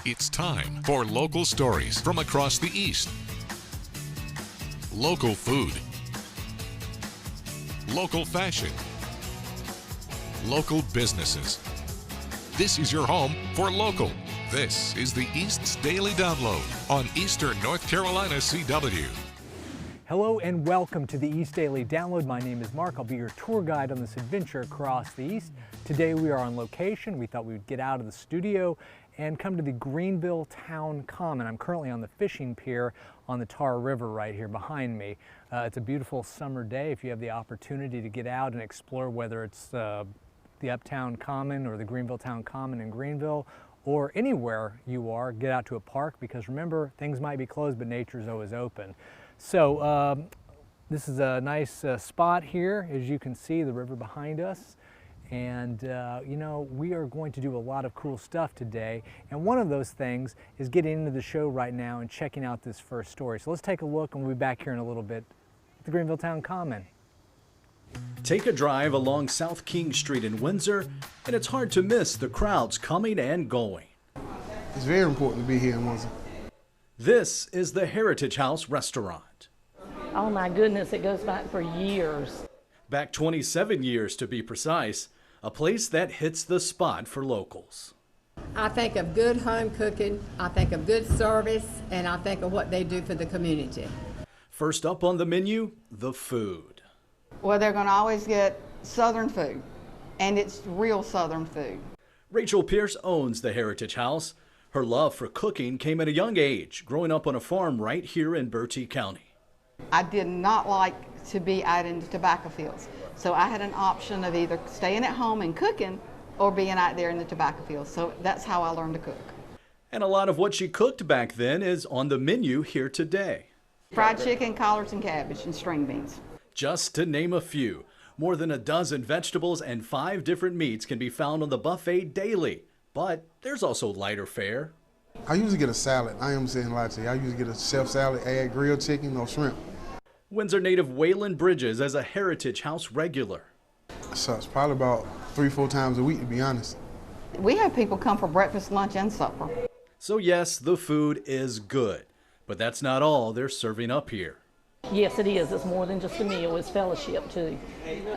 It's time for local stories from across the East. Local food. Local fashion. Local businesses. This is your home for local. This is the East's Daily Download on Eastern North Carolina CW. Hello and welcome to the East Daily Download. My name is Mark. I'll be your tour guide on this adventure across the East. Today we are on location. We thought we would get out of the studio and come to the Greenville Town Common. I'm currently on the fishing pier on the Tar River right here behind me. It's a beautiful summer day. If you have the opportunity to get out and explore, whether it's the Uptown Common or the Greenville Town Common in Greenville, or anywhere you are, get out to a park, because remember, things might be closed, but nature's always open. So this is a nice spot here. As you can see, the river behind us. And you know, we are going to do a lot of cool stuff today. And one of those things is getting into the show right now and checking out this first story. So let's take a look, and we'll be back here in a little bit at the Greenville Town Common. Take a drive along South King Street in Windsor, and it's hard to miss the crowds coming and going. It's very important to be here in Windsor. This is the Heritage House restaurant. Oh my goodness, it goes back for years. Back 27 years to be precise, a place that hits the spot for locals. I think of good home cooking, I think of good service, and I think of what they do for the community. First up on the menu, the food. Well, they're going to always get Southern food, and it's real Southern food. Rachel Pierce owns the Heritage House. Her love for cooking came at a young age, growing up on a farm right here in Bertie County. I did not like to be out in the tobacco fields, so I had an option of either staying at home and cooking or being out there in the tobacco fields. So that's how I learned to cook. And a lot of what she cooked back then is on the menu here today. Fried chicken, collards and cabbage, and string beans. Just to name a few, more than a dozen vegetables and 5 different meats can be found on the buffet daily. But there's also lighter fare. I usually get a salad. I am saying a lot to you. I usually get a chef salad, add grilled chicken or shrimp. Windsor native Waylon Bridges as a Heritage House regular. So it's probably about 3-4 times a week, to be honest. We have people come for breakfast, lunch, and supper. So yes, the food is good, but that's not all they're serving up here. Yes, it is. It's more than just a meal. It's fellowship, too.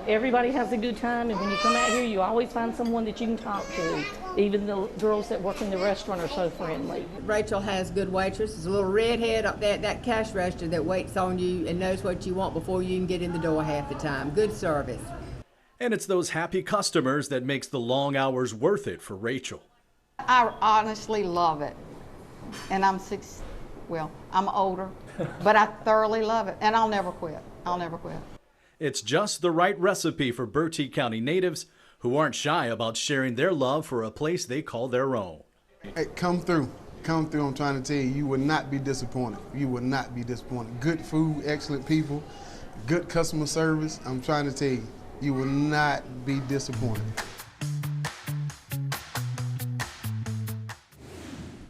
Everybody has a good time, and when you come out here, you always find someone that you can talk to. Even the girls that work in the restaurant are so friendly. Rachel has good waitresses, a little redhead up there at that cash register that waits on you and knows what you want before you can get in the door half the time. Good service. And it's those happy customers that makes the long hours worth it for Rachel. I honestly love it. And I'm older, but I thoroughly love it, and I'll never quit. I'll never quit. It's just the right recipe for Bertie County natives who aren't shy about sharing their love for a place they call their own. Hey, come through. Come through. I'm trying to tell you, you will not be disappointed. You will not be disappointed. Good food, excellent people, good customer service. I'm trying to tell you, you will not be disappointed.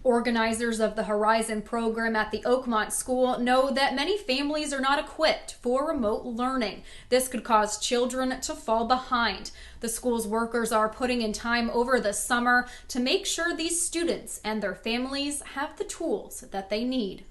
Organizers of the Horizon program at the Oakmont School know that many families are not equipped for remote learning. This could cause children to fall behind. The school's workers are putting in time over the summer to make sure these students and their families have the tools that they need.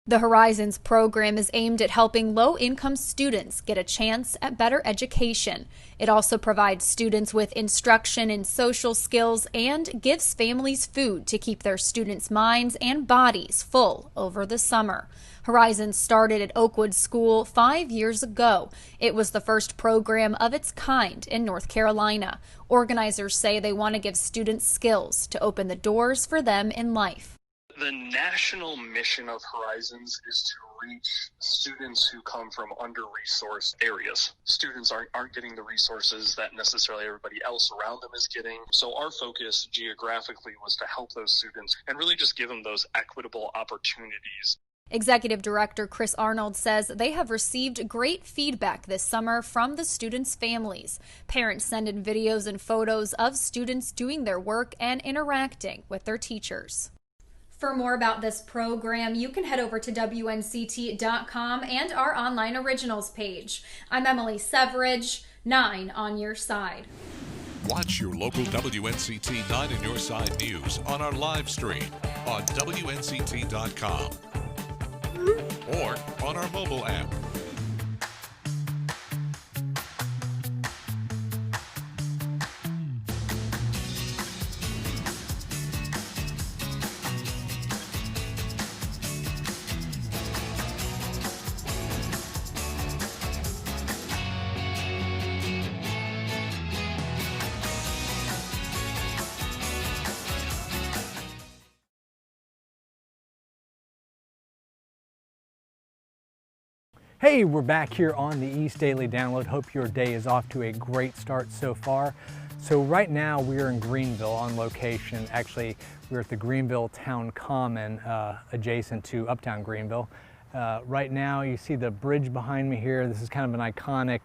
The Horizons program is aimed at helping low-income students get a chance at better education. It also provides students with instruction in social skills and gives families food to keep their students' minds and bodies full over the summer. Horizons started at Oakwood School 5 years ago. It was the first program of its kind in North Carolina. Organizers say they want to give students skills to open the doors for them in life. The national mission of Horizons is to reach students who come from under-resourced areas. Students aren't getting the resources that necessarily everybody else around them is getting. So our focus geographically was to help those students and really just give them those equitable opportunities. Executive Director Chris Arnold says they have received great feedback this summer from the students' families. Parents send in videos and photos of students doing their work and interacting with their teachers. For more about this program, you can head over to WNCT.com and our online originals page. I'm Emily Severidge, 9 on your side. Watch your local WNCT 9 in your side news on our live stream on WNCT.com or on our mobile app. Hey, we're back here on the East Daily Download. Hope your day is off to a great start so far. So right now we're in Greenville on location. Actually, we're at the Greenville Town Common adjacent to Uptown Greenville. Right now you see the bridge behind me here. This is kind of an iconic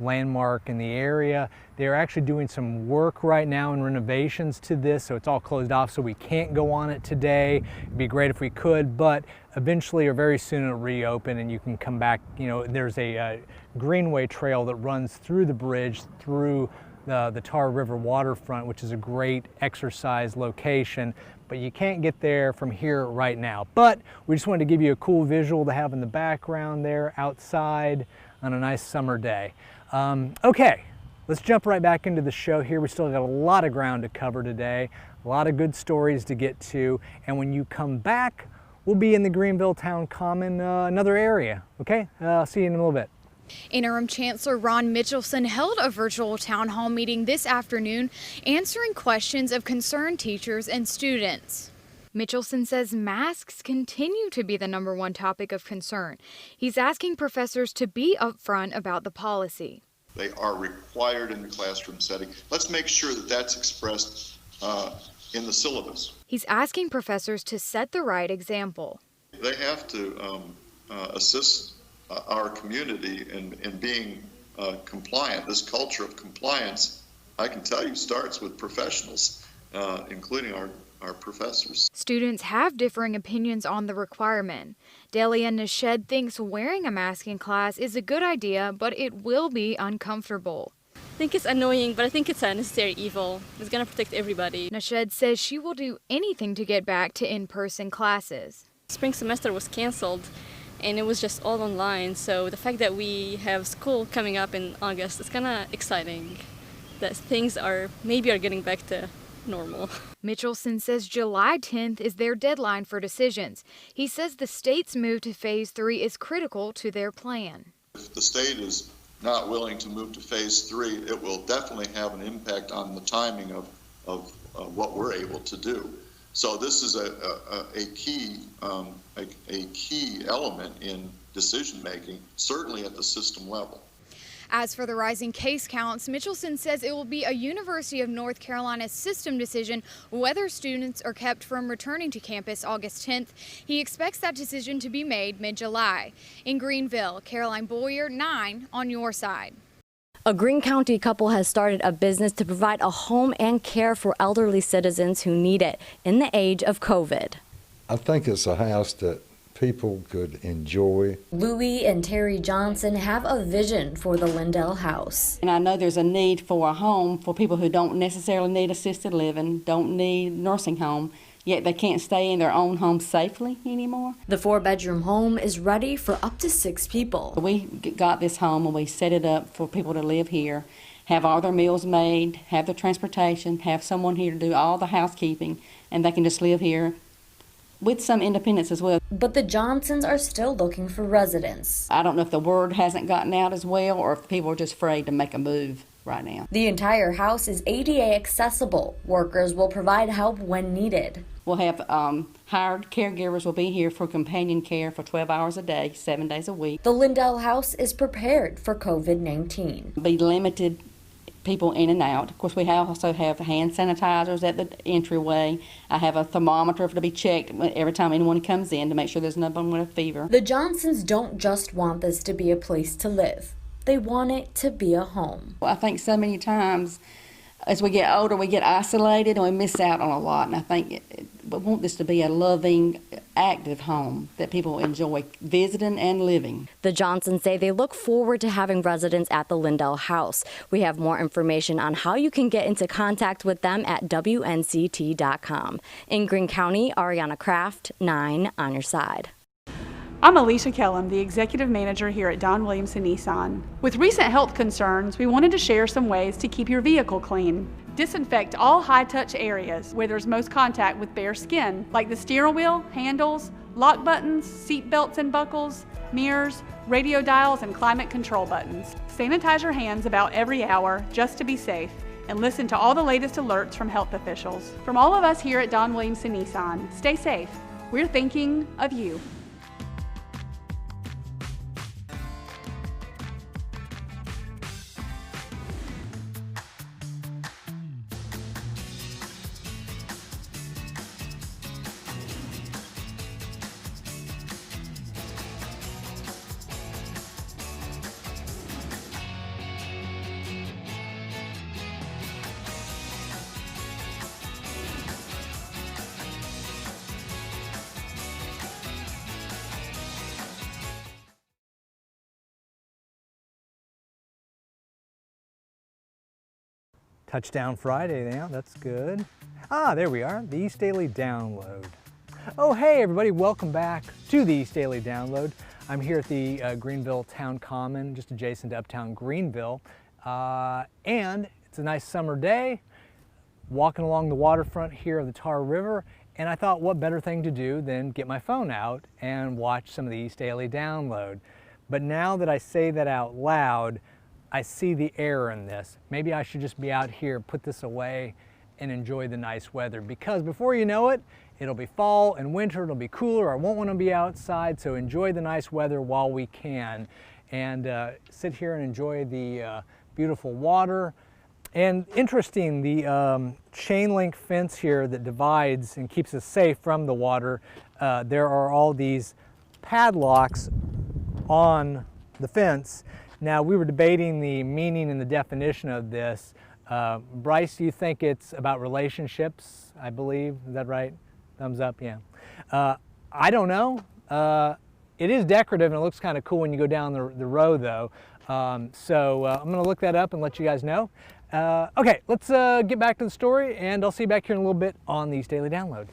landmark in the area. They're actually doing some work right now and renovations to this, so it's all closed off, so we can't go on it today. It'd be great if we could, but eventually or very soon it'll reopen and you can come back. You know, there's a greenway trail that runs through the bridge, through the Tar River waterfront, which is a great exercise location, but you can't get there from here right now. But we just wanted to give you a cool visual to have in the background there outside on a nice summer day. Okay, let's jump right back into the show here. We still got a lot of ground to cover today, a lot of good stories to get to, and when you come back, we'll be in the Greenville Town Common, another area, okay? I'll see you in a little bit. Interim Chancellor Ron Mitchelson held a virtual town hall meeting this afternoon, answering questions of concerned teachers and students. Mitchelson says masks continue to be the #1 topic of concern. He's asking professors to be upfront about the policy. They are required in the classroom setting. Let's make sure that that's expressed in the syllabus. He's asking professors to set the right example. They have to assist our community in being compliant. This culture of compliance, I can tell you, starts with professionals, including our professors. Students have differing opinions on the requirement. Delia Nashed thinks wearing a mask in class is a good idea, but it will be uncomfortable. I think it's annoying, but I think it's a necessary evil. It's going to protect everybody. Nashed says she will do anything to get back to in-person classes. Spring semester was canceled, and it was just all online, so the fact that we have school coming up in August is kind of exciting, that things are getting back to normal. Mitchelson says July 10th is their deadline for decisions. He says the state's move to phase 3 is critical to their plan. If the state is not willing to move to phase 3, it will definitely have an impact on the timing of what we're able to do. So this is a key element in decision making, certainly at the system level. As for the rising case counts, Mitchelson says it will be a University of North Carolina system decision whether students are kept from returning to campus August 10th. He expects that decision to be made mid-July. In Greenville, Caroline Boyer, 9 on your side. A Greene County couple has started a business to provide a home and care for elderly citizens who need it in the age of COVID. I think it's a house that people could enjoy. Louie and Terry Johnson have a vision for the Lindell House. And I know there's a need for a home for people who don't necessarily need assisted living, don't need nursing home, yet they can't stay in their own home safely anymore. The 4-bedroom home is ready for up to 6 people. We got this home and we set it up for people to live here, have all their meals made, have their transportation, have someone here to do all the housekeeping, and they can just live here with some independence as well. But the Johnsons are still looking for residents. I don't know if the word hasn't gotten out as well or if people are just afraid to make a move right now. The entire house is ADA accessible. Workers will provide help when needed. We'll have hired caregivers will be here for companion care for 12 hours a day, 7 days a week. The Lindell House is prepared for COVID-19. Be limited people in and out. Of course, we also have hand sanitizers at the entryway. I have a thermometer to be checked every time anyone comes in to make sure there's no one with a fever. The Johnsons don't just want this to be a place to live. They want it to be a home. Well, I think so many times as we get older, we get isolated and we miss out on a lot. And I think we want this to be a loving, active home that people enjoy visiting and living. The Johnsons say they look forward to having residents at the Lindell House. We have more information on how you can get into contact with them at WNCT.com. In Greene County, Ariana Kraft, 9 on your side. I'm Alicia Kellum, the Executive Manager here at Don Williams Nissan. With recent health concerns, we wanted to share some ways to keep your vehicle clean. Disinfect all high-touch areas where there's most contact with bare skin, like the steering wheel, handles, lock buttons, seat belts and buckles, mirrors, radio dials, and climate control buttons. Sanitize your hands about every hour just to be safe, and listen to all the latest alerts from health officials. From all of us here at Don Williams Nissan, stay safe. We're thinking of you. Touchdown Friday, yeah, that's good. Ah, there we are, the East Daily Download. Oh, hey everybody, welcome back to the East Daily Download. I'm here at the Greenville Town Common, just adjacent to Uptown Greenville. And it's a nice summer day, walking along the waterfront here of the Tar River, and I thought what better thing to do than get my phone out and watch some of the East Daily Download. But now that I say that out loud, I see the error in this. Maybe I should just be out here, put this away, and enjoy the nice weather, because before you know it, it'll be fall and winter, it'll be cooler, I won't want to be outside, so enjoy the nice weather while we can, and sit here and enjoy the beautiful water. And interesting, the chain link fence here that divides and keeps us safe from the water, there are all these padlocks on the fence. Now, we were debating the meaning and the definition of this. Bryce, do you think it's about relationships, I believe? Is that right? Thumbs up, yeah. I don't know. It is decorative and it looks kind of cool when you go down the row, though. So I'm going to look that up and let you guys know. Okay, let's get back to the story, and I'll see you back here in a little bit on the East Daily Download.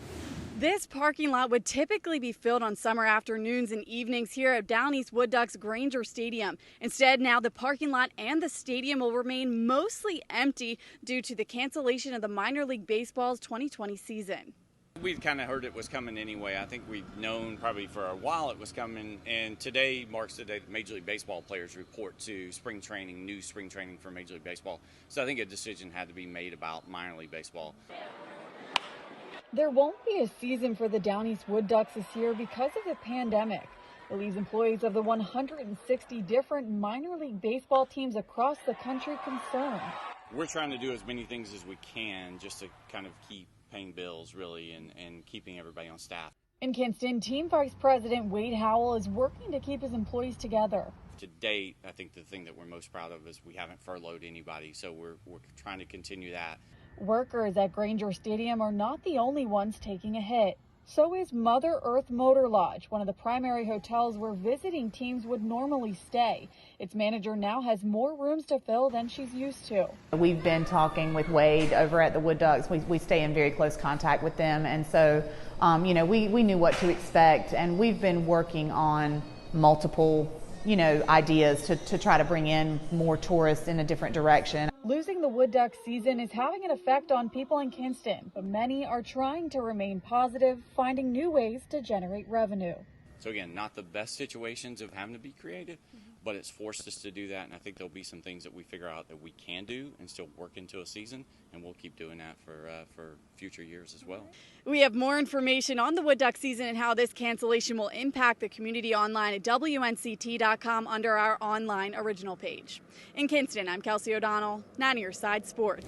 This parking lot would typically be filled on summer afternoons and evenings here at Down East Wood Ducks Granger Stadium. Instead, now the parking lot and the stadium will remain mostly empty due to the cancellation of the Minor League Baseball's 2020 season. We'd kind of heard it was coming anyway. I think we'd known probably for a while it was coming, and today marks the day that Major League Baseball players report to spring training, new spring training for Major League Baseball. So I think a decision had to be made about minor league baseball. There won't be a season for the Down East Wood Ducks this year because of the pandemic. It leaves employees of the 160 different minor league baseball teams across the country concerned. We're trying to do as many things as we can just to kind of keep paying bills, really, and keeping everybody on staff. In Kinston, Team Vice President Wade Howell is working to keep his employees together. To date, I think the thing that we're most proud of is we haven't furloughed anybody, so we're trying to continue that. Workers at Granger Stadium are not the only ones taking a hit. So is Mother Earth Motor Lodge, one of the primary hotels where visiting teams would normally stay. Its manager now has more rooms to fill than she's used to. We've been talking with Wade over at the Wood Ducks. We stay in very close contact with them, and so we knew what to expect, and we've been working on multiple ideas to try to bring in more tourists in a different direction. Losing the Wood Duck season is having an effect on people in Kinston, but many are trying to remain positive, finding new ways to generate revenue. So again, not the best situations of having to be creative, but it's forced us to do that, and I think there'll be some things that we figure out that we can do and still work into a season, and we'll keep doing that for future years as well. We have more information on the Wood Duck season and how this cancellation will impact the community online at WNCT.com under our online original page. In Kinston, I'm Kelsey O'Donnell, 9 Your Side Sports.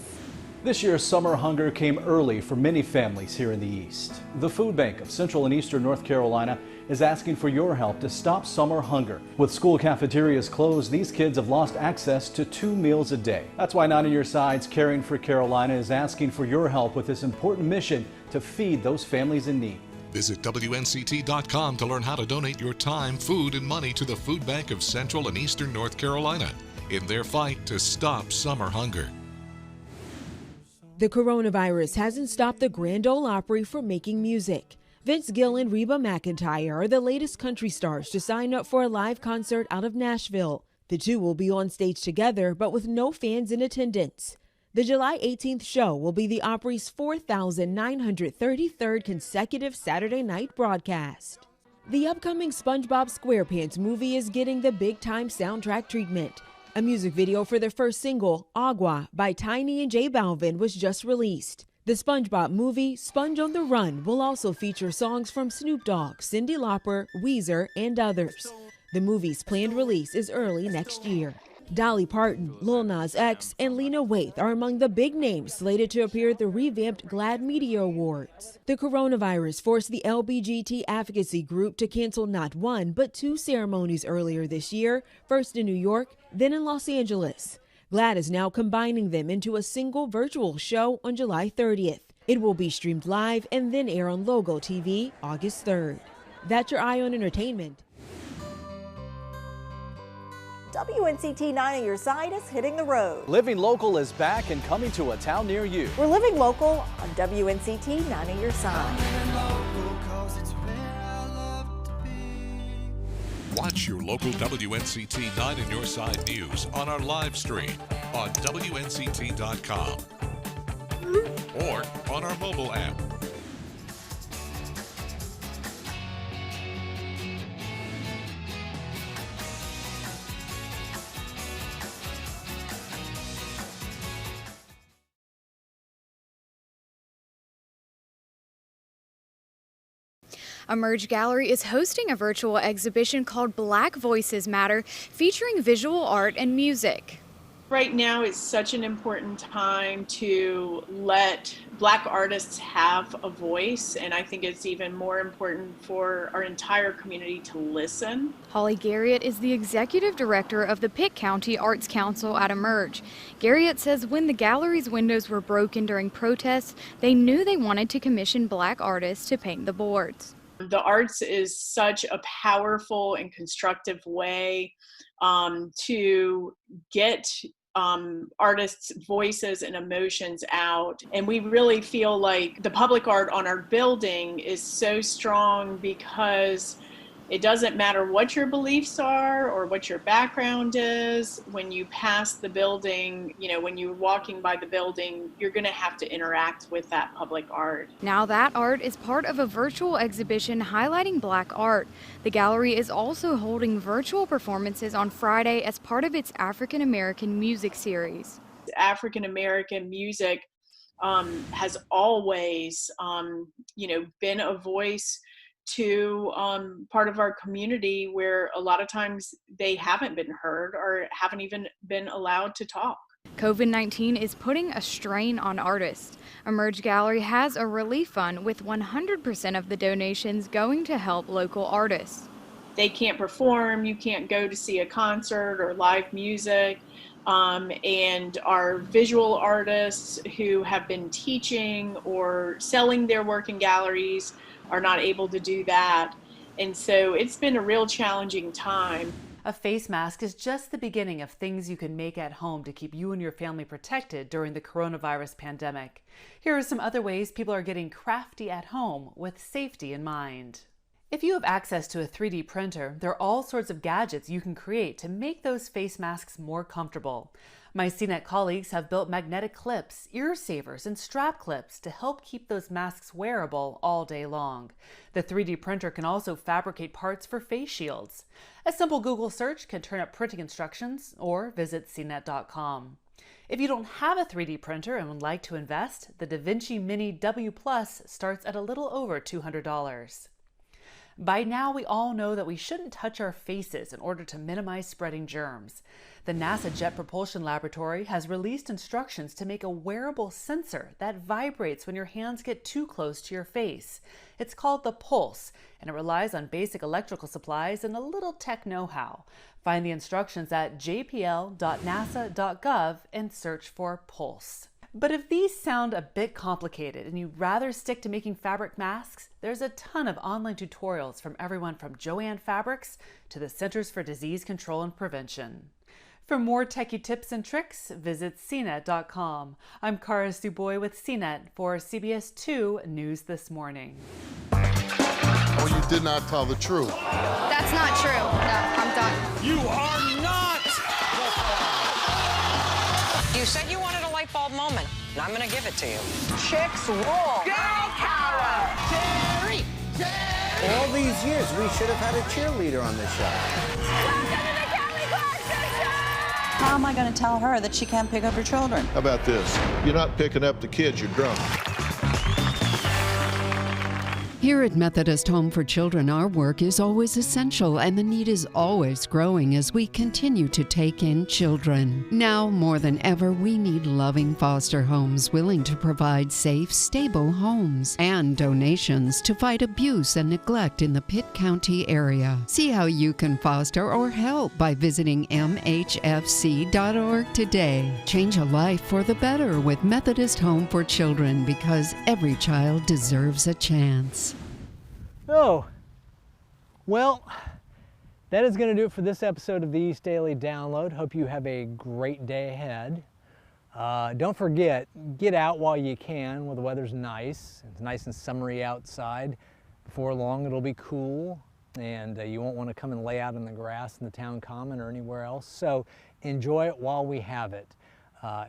This year's summer hunger came early for many families here in the East. The Food Bank of Central and Eastern North Carolina is asking for your help to stop summer hunger. With school cafeterias closed, these kids have lost access to 2 meals a day. That's why 9 on Your Side's Caring for Carolina is asking for your help with this important mission to feed those families in need. Visit WNCT.com to learn how to donate your time, food, and money to the Food Bank of Central and Eastern North Carolina in their fight to stop summer hunger. The coronavirus hasn't stopped the Grand Ole Opry from making music. Vince Gill and Reba McEntire are the latest country stars to sign up for a live concert out of Nashville. The two will be on stage together, but with no fans in attendance. The July 18th show will be the Opry's 4,933rd consecutive Saturday night broadcast. The upcoming SpongeBob SquarePants movie is getting the big-time soundtrack treatment. A music video for their first single, Agua, by Tiny and J Balvin was just released. The SpongeBob movie, Sponge on the Run, will also feature songs from Snoop Dogg, Cyndi Lauper, Weezer, and others. The movie's planned release is early next year. Dolly Parton, Lil Nas X, and Lena Waithe are among the big names slated to appear at the revamped GLAAD Media Awards. The coronavirus forced the LBGT advocacy group to cancel not one, but two ceremonies earlier this year, first in New York, then in Los Angeles. GLAAD is now combining them into a single virtual show on July 30th. It will be streamed live and then air on Logo TV August 3rd. That's your Eye on Entertainment. WNCT 9 on your side is hitting the road. Living Local is back and coming to a town near you. We're living local on WNCT 9 on your side. Watch your local WNCT 9 on your side news on our live stream on WNCT.com or on our mobile app. Emerge Gallery is hosting a virtual exhibition called Black Voices Matter, featuring visual art and music. Right now is such an important time to let Black artists have a voice, and I think it's even more important for our entire community to listen. Holly Garriott is the executive director of the Pitt County Arts Council at Emerge. Garriott says when the gallery's windows were broken during protests, they knew they wanted to commission Black artists to paint the boards. The arts is such a powerful and constructive way to get artists' voices and emotions out. And we really feel like the public art on our building is so strong because it doesn't matter what your beliefs are or what your background is. When you pass the building, you know, when you're walking by the building, you're going to have to interact with that public art. Now that art is part of a virtual exhibition highlighting Black art. The gallery is also holding virtual performances on Friday as part of its African American music series. African American music has always, been a voice to part of our community where a lot of times they haven't been heard or haven't even been allowed to talk. COVID-19 is putting a strain on artists. Emerge Gallery has a relief fund with 100% of the donations going to help local artists. They can't perform, you can't go to see a concert or live music, and our visual artists who have been teaching or selling their work in galleries are not able to do that. And so it's been a real challenging time. A face mask is just the beginning of things you can make at home to keep you and your family protected during the coronavirus pandemic. Here are some other ways people are getting crafty at home with safety in mind. If you have access to a 3D printer, there are all sorts of gadgets you can create to make those face masks more comfortable. My CNET colleagues have built magnetic clips, ear savers, and strap clips to help keep those masks wearable all day long. The 3D printer can also fabricate parts for face shields. A simple Google search can turn up printing instructions, or visit cnet.com. If you don't have a 3D printer and would like to invest, the DaVinci Mini W Plus starts at a little over $200. By now, we all know that we shouldn't touch our faces in order to minimize spreading germs. The NASA Jet Propulsion Laboratory has released instructions to make a wearable sensor that vibrates when your hands get too close to your face. It's called the Pulse, and it relies on basic electrical supplies and a little tech know-how. Find the instructions at jpl.nasa.gov and search for Pulse. But if these sound a bit complicated and you'd rather stick to making fabric masks, there's a ton of online tutorials from everyone from Joann Fabrics to the Centers for Disease Control and Prevention. For more techie tips and tricks, visit cnet.com. I'm Cara Suboy with CNET for CBS 2 News This Morning. Oh, you did not tell the truth. That's not true. No, I'm done. You are not! You said you wanted a light bulb moment, and I'm going to give it to you. Chicks rule. Girl power. Jerry. All these years, we should have had a cheerleader on this show. How am I going to tell her that she can't pick up her children? How about this? You're not picking up the kids, you're drunk. Here at Methodist Home for Children, our work is always essential and the need is always growing as we continue to take in children. Now, more than ever, we need loving foster homes willing to provide safe, stable homes and donations to fight abuse and neglect in the Pitt County area. See how you can foster or help by visiting mhfc.org today. Change a life for the better with Methodist Home for Children, because every child deserves a chance. Oh, well, that is going to do it for this episode of the East Daily Download. Hope you have a great day ahead. Don't forget, get out while you can while the weather's nice. It's nice and summery outside. Before long, it'll be cool, and you won't want to come and lay out in the grass in the town common or anywhere else. So enjoy it while we have it.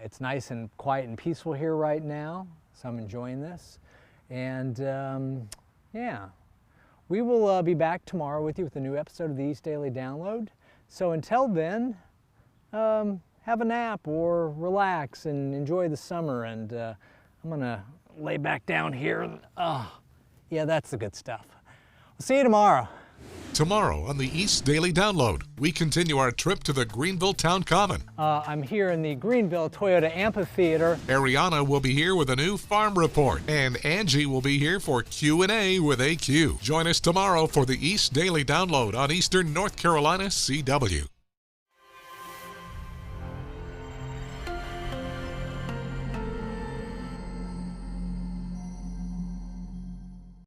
It's nice and quiet and peaceful here right now, so I'm enjoying this. And yeah. We will be back tomorrow with you with a new episode of the East Daily Download. So until then, have a nap or relax and enjoy the summer. And I'm gonna lay back down here. Oh, yeah, that's the good stuff. We'll see you tomorrow. Tomorrow on the East Daily Download, we continue our trip to the Greenville Town Common. I'm here in the Greenville Toyota Amphitheater. Ariana will be here with a new farm report, and Angie will be here for Q&A with AQ. Join us tomorrow for the East Daily Download on Eastern North Carolina CW.